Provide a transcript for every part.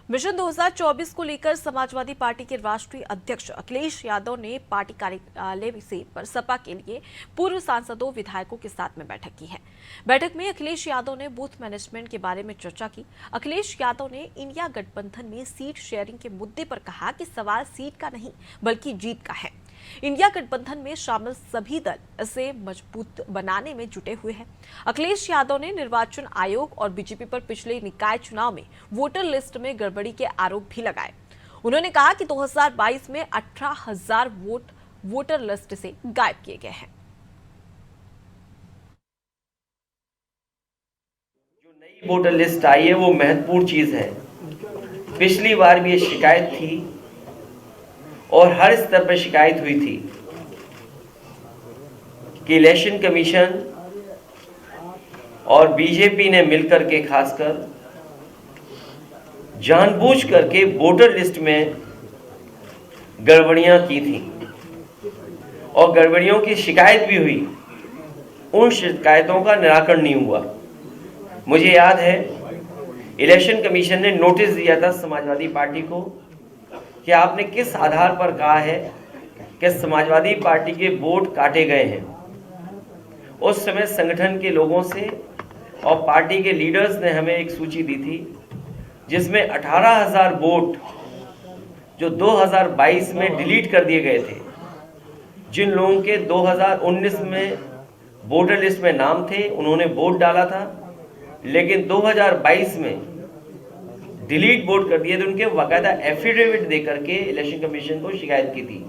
Mission 2024 को लेकर Samajwadi party के राष्ट्रीय अध्यक्ष अखिलेश यादव ने पार्टी कार्यालय से सपा के लिए पूर्व सांसदों विधायकों के साथ में बैठक की है। बैठक में अखिलेश यादव ने बूथ मैनेजमेंट के बारे में चर्चा की। अखिलेश यादव ने इंडिया गठबंधन में सीट शेयरिंग के मुद्दे पर कहा कि सवाल सीट का नहीं बल्कि जीत का है। इंडिया गठबंधन में शामिल सभी दल इसे मजबूत बनाने में जुटे हुए हैं। अखिलेश यादव ने निर्वाचन आयोग और बीजेपी पर पिछले निकाय चुनाव में वोटर लिस्ट में गड़बड़ी के आरोप भी लगाए। उन्होंने कहा कि 2022 में 18,000 वोट वोटर लिस्ट से गायब किए गए हैं। जो नई वोटर लिस्ट आई है वो महत्वपूर्ण चीज है। पिछली बार भी ये शिकायत थी और हर स्तर पर शिकायत हुई थी कि इलेक्शन कमीशन और बीजेपी ने मिलकर के खासकर जानबूझ करके वोटर लिस्ट में गड़बड़ियां की थी और गड़बड़ियों की शिकायत भी हुई। उन शिकायतों का निराकरण नहीं हुआ। मुझे याद है इलेक्शन कमीशन ने नोटिस दिया था समाजवादी पार्टी को कि आपने किस आधार पर कहा है कि समाजवादी पार्टी के वोट काटे गए हैं। उस समय संगठन के लोगों से और पार्टी के लीडर्स ने हमें एक सूची दी थी जिसमें 18,000 वोट जो 2022 में डिलीट कर दिए गए थे। जिन लोगों के 2019 में वोटर लिस्ट में नाम थे उन्होंने वोट डाला था, लेकिन 2022 में डिलीट वोट कर दिए थे। उनके बाकायदा एफिडेविट देकर के इलेक्शन कमीशन को शिकायत की थी,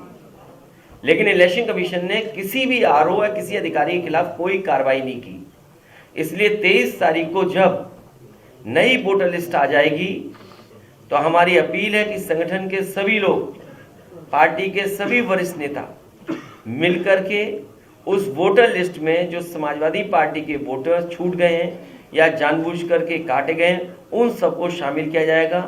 लेकिन इलेक्शन कमीशन ने किसी भी आरओ या किसी अधिकारी के खिलाफ कोई कार्रवाई नहीं की। इसलिए 23 तारीख को जब नई वोटर लिस्ट आ जाएगी तो हमारी अपील है कि संगठन के सभी लोग, पार्टी के सभी वरिष्ठ नेता मिलकर के उस वोटर लिस्ट में जो समाजवादी पार्टी के वोटर छूट गए हैं या जानबूझ करके काटे गए हैं उन सबको शामिल किया जाएगा।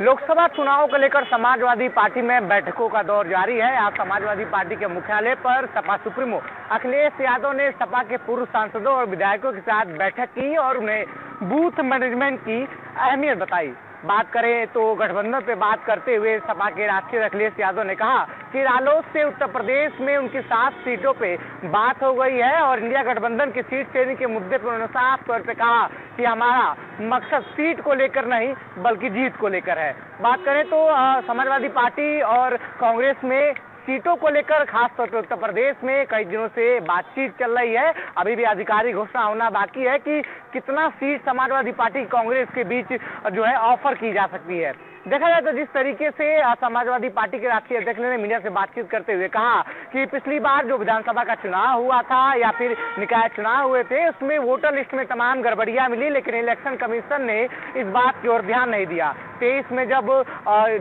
लोकसभा चुनाव को लेकर समाजवादी पार्टी में बैठकों का दौर जारी है। आज समाजवादी पार्टी के मुख्यालय पर सपा सुप्रीमो अखिलेश यादव ने सपा के पूर्व सांसदों और विधायकों के साथ बैठक की और उन्हें बूथ मैनेजमेंट की अहमियत बताई। बात करें तो गठबंधन पे बात करते हुए सपा के राष्ट्रीय अखिलेश यादव ने कहा कि रालोद से उत्तर प्रदेश में उनकी 7 सीटों पे बात हो गई है और इंडिया गठबंधन की सीट शेयरिंग के मुद्दे पर उन्होंने साफ तौर पे कहा कि हमारा मकसद सीट को लेकर नहीं बल्कि जीत को लेकर है। बात करें तो समाजवादी पार्टी और कांग्रेस में सीटों को लेकर खासतौर पर उत्तर प्रदेश में कई दिनों से बातचीत चल रही है। अभी भी आधिकारिक घोषणा होना बाकी है कि कितना सीट समाजवादी पार्टी कांग्रेस के बीच जो है ऑफर की जा सकती है। देखा जाए तो जिस तरीके से समाजवादी पार्टी के राष्ट्रीय अध्यक्ष ने मीडिया से बातचीत करते हुए कहा कि पिछली बार जो विधानसभा का चुनाव हुआ था या फिर निकाय चुनाव हुए थे उसमें वोटर लिस्ट में तमाम गड़बड़ियां मिली, लेकिन इलेक्शन कमीशन ने इस बात की ओर ध्यान नहीं दिया। 23 में जब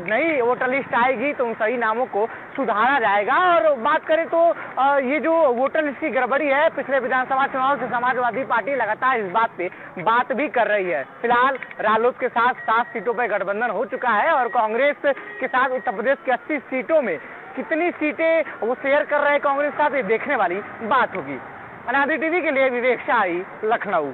नई वोटर लिस्ट आएगी तो उन सही नामों को सुधारा जाएगा। और बात करें तो ये जो वोटर लिस्ट की गड़बड़ी है, पिछले विधानसभा चुनाव से समाजवादी पार्टी लगातार इस बात पे बात भी कर रही है। फिलहाल रालोद के साथ 7 सीटों पर गठबंधन हो चुका है और कांग्रेस के साथ उत्तर प्रदेश की 80 सीटों में कितनी सीटें वो शेयर कर रहे हैं कांग्रेस के साथ, ये देखने वाली बात होगी। अनादि टीवी के लिए विवेक शाही, लखनऊ।